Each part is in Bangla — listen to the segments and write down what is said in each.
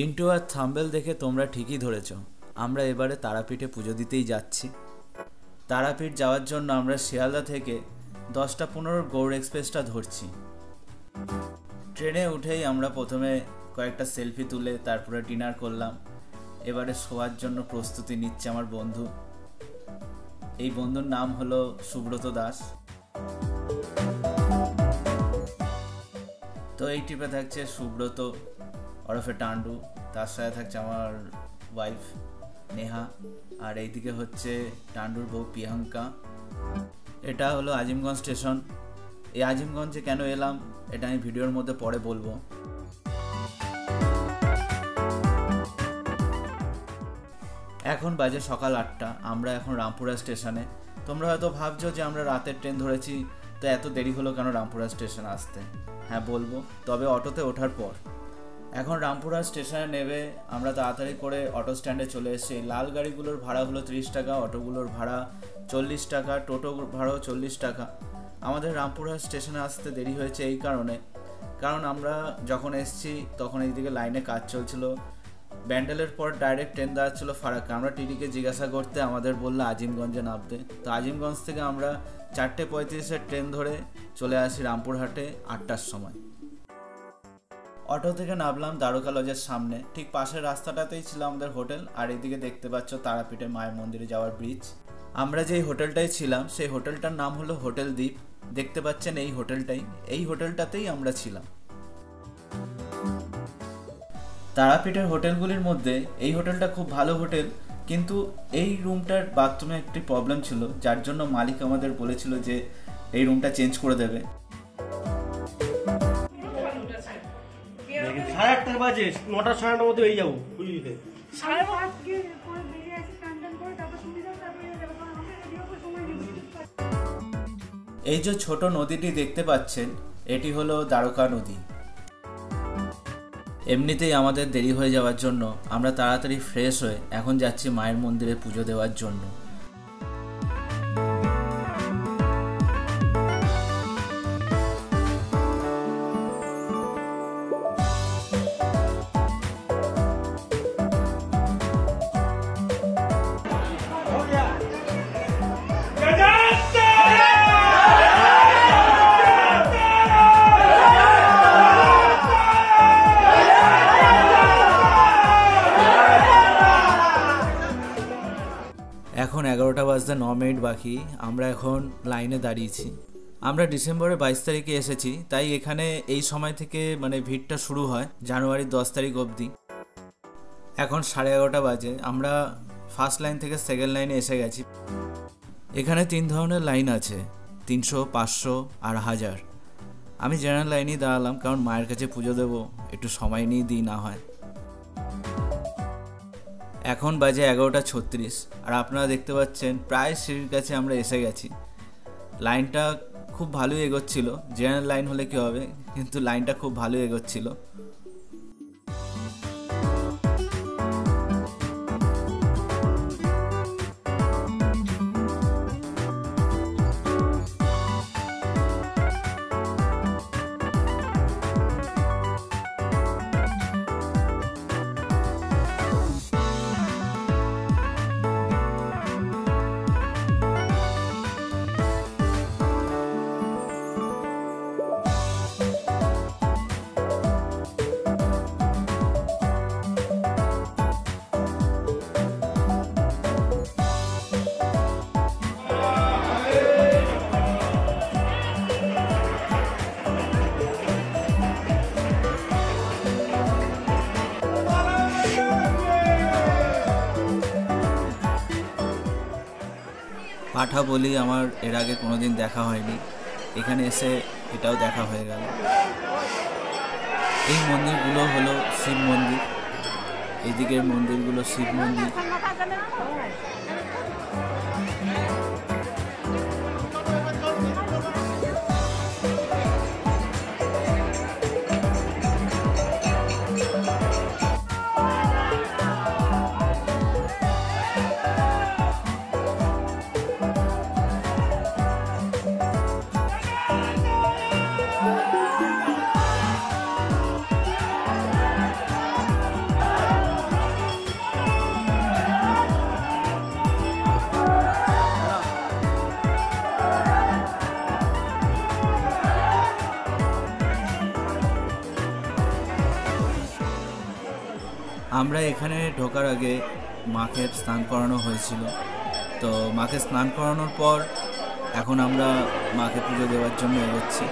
ইন্ট্রো আর থাম্বনেল দেখে তোমরা ঠিকই ধরেছ, আমরা এবারে তারাপীঠে পুজো দিতেই যাচ্ছি। তারাপীঠ যাওয়ার জন্য আমরা শিয়ালদা থেকে 10:15 গৌড় এক্সপ্রেসটা ধরছি। ট্রেনে উঠেই আমরা প্রথমে কয়েকটা সেলফি তুলে তারপরে ডিনার করলাম। এবারে শোয়ার জন্য প্রস্তুতি নিচ্ছে আমার বন্ধু। এই বন্ধুর নাম হলো সুব্রত দাস। তো এই ট্রিপে থাকছে সুব্রত ওরফে টান্ডু, তার সাথে থাকছে আমার ওয়াইফ নেহা, আর এইদিকে হচ্ছে টান্ডুর বউ প্রিয়াঙ্কা। এটা হলো আজিমগঞ্জ স্টেশন। এই আজিমগঞ্জে কেন এলাম এটা আমি ভিডিওর মধ্যে পরে বলবো। এখন বাজে সকাল 8টা, আমরা এখন রামপুরা স্টেশনে। তোমরা হয়তো ভাবছো যে আমরা রাতের ট্রেন ধরেছি, তো এত দেরি হলো কেন রামপুরা স্টেশন আসতে। হ্যাঁ বলবো, তবে অটোতে ওঠার পর। এখন রামপুরা স্টেশনে নেবে আমরা তাড়াতাড়ি করে অটো স্ট্যান্ডে চলে এসেছি। লাল গাড়িগুলোর ভাড়া হলো 30 টাকা, অটোগুলোর ভাড়া 40 টাকা, টোটো ভাড়াও 40 টাকা। আমাদের রামপুরা স্টেশনে আসতে দেরি হয়েছে এই কারণ আমরা যখন এসেছি তখন এইদিকে লাইনে কাজ চলছিল। ব্যান্ডেলের পর ডাইরেক্ট ট্রেন দাঁড়াচ্ছিল ফারাক্কা। আমরা টিটিকে জিজ্ঞাসা করতে আমাদের বললো আজিমগঞ্জে নামতে। তো আজিমগঞ্জ থেকে আমরা 4:35-এর ট্রেন ধরে চলে আসি রামপুরহাটে 8টার সময়। অটো থেকে নামলাম দ্বারকা লজের সামনে, ঠিক পাশের রাস্তাটাতেই ছিল আমাদের হোটেল। আর এদিকে দেখতে পাচ্ছ তারাপীঠে মায়ের মন্দিরে যাওয়ার ব্রিজ। আমরা যেই হোটেলটায় ছিলাম সেই হোটেলটার নাম হলো হোটেল দ্বীপ। দেখতে পাচ্ছেন এই হোটেলটাতেই আমরা ছিলাম। তারাপীঠের হোটেলগুলির মধ্যে এই হোটেলটা খুব ভালো হোটেল, কিন্তু এই রুমটার বাথরুমে একটি প্রবলেম ছিল, যার জন্য মালিক আমাদের বলেছিল যে এই রুমটা চেঞ্জ করে দেবে। 8:30 বাজে, 9টা 9:30 মধ্যে হয়ে যাবো পুজো দিতে। এই যে ছোট নদীটি দেখতে পাচ্ছেন এটি হলো দ্বারকা নদী। এমনিতেই আমাদের দেরি হয়ে যাওয়ার জন্য আমরা তাড়াতাড়ি ফ্রেশ হয়ে এখন যাচ্ছি মায়ের মন্দিরে পুজো দেওয়ার জন্য। এখন 11টা বাজতে 9 মিনিট বাকি। আমরা এখন লাইনে দাঁড়িয়েছি। আমরা ডিসেম্বরের 22 তারিখে এসেছি, তাই এখানে এই সময় থেকে ভিড়টা শুরু হয় জানুয়ারির 10 তারিখ অবধি। এখন 11:30 বাজে। আমরা ফার্স্ট লাইন থেকে সেকেন্ড লাইনে এসে গেছি। এখানে 3 ধরনের লাইন আছে, 300, 500 আর 1000। আমি জেনারেল লাইনেই দাঁড়ালাম, কারণ মায়ের কাছে পুজো দেবো, একটু সময় নিয়ে দিই না হয়। এখন বাজে 11:36 আর আপনারা দেখতে পাচ্ছেন প্রায় সিঁড়ির কাছে আমরা এসে গেছি। লাইনটা খুব ভালোই এগোচ্ছিল। জেনারেল লাইন হলে কী হবে, কিন্তু লাইনটা খুব ভালোই এগোচ্ছিল। পাঠা বলি আমার এর আগে কোনোদিন দেখা হয়নি, এখানে এসে এটাও দেখা হয়ে গেল। এই মন্দিরগুলো হলো শিব মন্দির, এদিকের মন্দিরগুলো শিব মন্দির। আমরা এখানে ঢোকার আগে মাকে স্নান করানো হয়েছিল। তো মাকে স্নান করানোর পর এখন আমরা মাকে পুজো দেওয়ার জন্য এগোচ্ছি।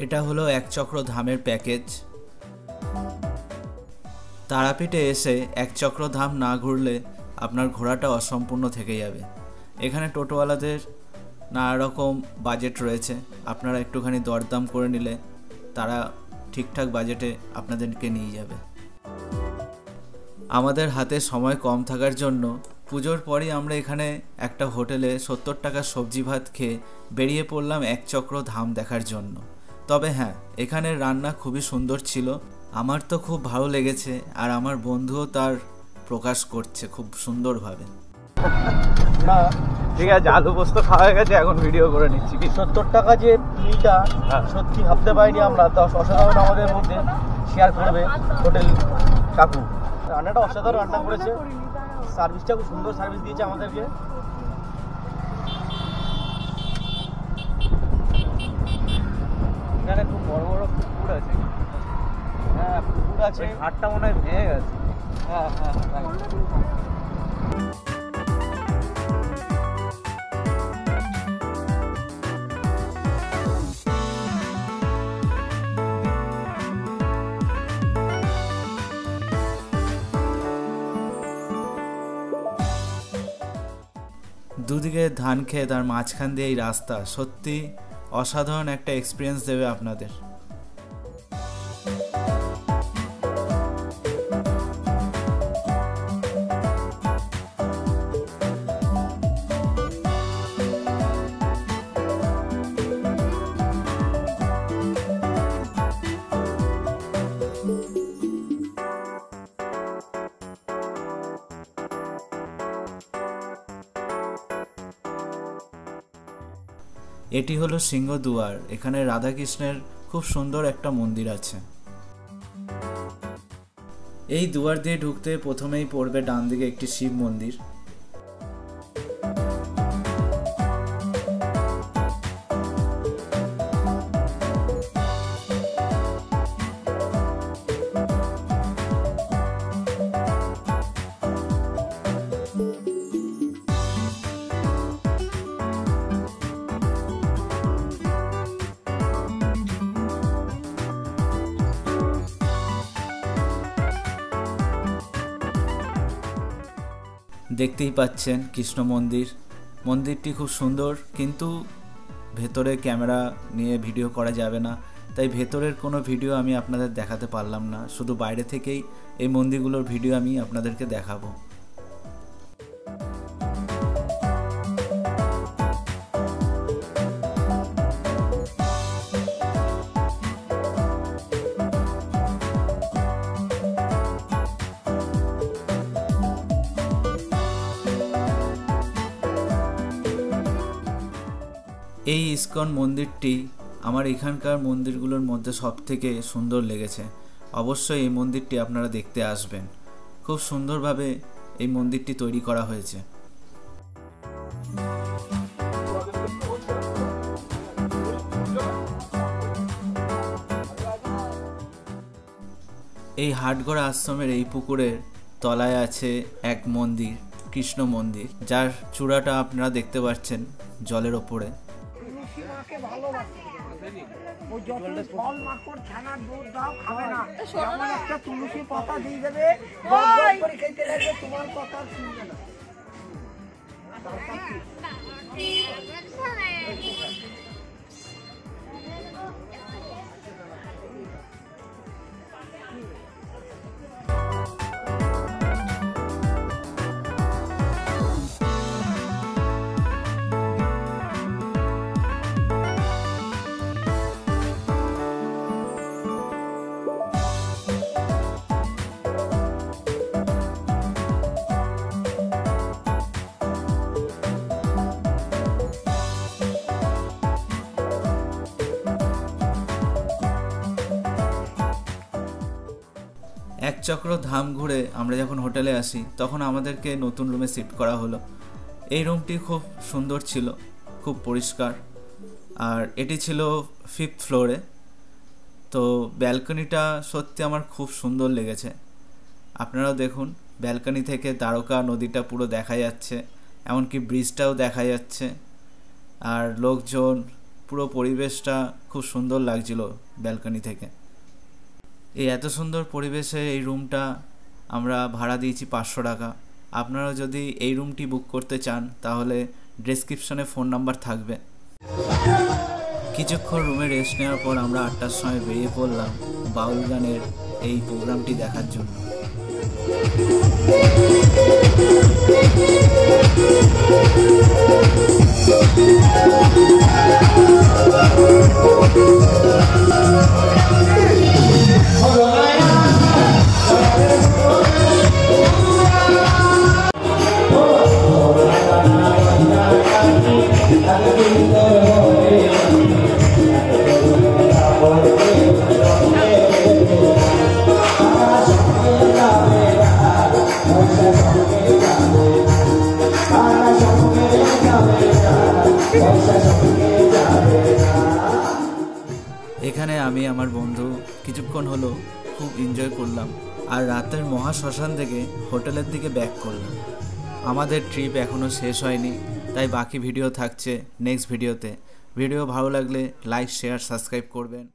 এটা হলো এক চক্র ধামের প্যাকেজ। তারাপীঠে এসে এক চক্র ধাম না ঘুরলে আপনার ঘোরাটা অসম্পূর্ণ থেকে যাবে। এখানে টোটোওয়ালাদের নানা রকম বাজেট রয়েছে, আপনারা একটুখানি দরদাম করে নিলে তারা ঠিকঠাক বাজেটে আপনাদেরকে নিয়ে যাবে। আমাদের হাতে সময় কম থাকার জন্য পুজোর পরই আমরা এখানে একটা হোটেলে 70 টাকার সবজি ভাত খেয়ে বেরিয়ে পড়লাম এক চক্র ধাম দেখার জন্য। তবে হ্যাঁ, এখানের রান্না খুবই সুন্দর ছিল, আমার তো খুব ভালো লেগেছে, আর আমার বন্ধুও তার প্রকাশ করছে খুব সুন্দরভাবে। ঠিক আছে, আলু পোস্ত খাওয়া হয়ে গেছে, এখন ভিডিও করে নিচ্ছি। কি 70 টাকা যে মিলটা সত্যি ভাবতে পারিনি আমরা, তো অসাধারণ আমাদের মধ্যে শেয়ার করবে হোটেল কাকু। রান্নাটা অসাধারণ রান্না করেছে, সার্ভিসটা খুব সুন্দর সার্ভিস দিয়েছে আমাদেরকে। এখানে খুব বড় বড় পুকুর আছে। হ্যাঁ, পুকুর আছে, ঘাটটা মনে হয় ভেঙে গেছে। হ্যাঁ হ্যাঁ হ্যাঁ। দুদিকে ধান ক্ষেত আর মাঝখান দিয়ে এই রাস্তা সত্যি অসাধারণ একটা এক্সপিরিয়েন্স দেবে আপনাদের। এটি হলো সিংহদুয়ার। এখানে রাধাকৃষ্ণের খুব সুন্দর একটা মন্দির আছে। এই দুয়ার দিয়ে ঢুকতে প্রথমেই পড়বে ডান দিকে একটি শিব মন্দির। দেখতেই পাচ্ছেন কৃষ্ণ মন্দির। মন্দিরটি খুব সুন্দর, কিন্তু ভেতরে ক্যামেরা নিয়ে ভিডিও করা যাবে না, তাই ভেতরের কোনো ভিডিও আমি আপনাদের দেখাতে পারলাম না। শুধু বাইরে থেকেই এই মন্দিরগুলোর ভিডিও আমি আপনাদেরকে দেখাবো। এই ইস্কন মন্দিরটি আমার এখানকার মন্দিরগুলোর মধ্যে সবথেকে সুন্দর লেগেছে। অবশ্যই এই মন্দিরটি আপনারা দেখতে আসবেন। খুব সুন্দরভাবে এই মন্দিরটি তৈরি করা হয়েছে। এই হাটগড়া আশ্রমের এই পুকুরের তলায় আছে এক মন্দির, কৃষ্ণ মন্দির, যার চূড়াটা আপনারা দেখতে পাচ্ছেন জলের ওপরে। তুলসী পাতা দিয়ে দেবে, তোমার কথা শুনবে না। এক চক্র ধাম ঘুরে আমরা যখন হোটেলে আসি তখন আমাদেরকে নতুন রুমে শিফট করা হলো। এই রুমটি খুব সুন্দর ছিল, খুব পরিষ্কার, আর এটি ছিল 5th ফ্লোরে। তো ব্যালকনিটা সত্যি আমার খুব সুন্দর লেগেছে। আপনারাও দেখুন, ব্যালকনি থেকে দ্বারকা নদীটা পুরো দেখা যাচ্ছে, এমনকি ব্রিজটাও দেখা যাচ্ছে, আর লোকজন, পুরো পরিবেশটা খুব সুন্দর লাগছিল ব্যালকনি থেকে। এই এত সুন্দর পরিবেশে এই রুমটা আমরা ভাড়া দিয়েছি 500 টাকা। আপনারা যদি এই রুমটি বুক করতে চান তাহলে ডেসক্রিপশনে ফোন নাম্বার থাকবে। কিছুক্ষণ রুমে রেস্ট নেওয়ার পর আমরা 8টার সময় বেরিয়ে পড়লাম বাউল গানের এই প্রোগ্রামটি দেখার জন্য। এখানে আমি আমার বন্ধু কিছুক্ষণ হলো খুব এনজয় করলাম, আর রাতের মহা শ্মশান থেকে হোটেলের দিকে ব্যাক করলাম। আমাদের ট্রিপ এখনও শেষ হয়নি, তাই বাকি ভিডিও থাকছে নেক্সট ভিডিওতে। ভিডিও ভালো লাগলে লাইক, শেয়ার, সাবস্ক্রাইব করবেন।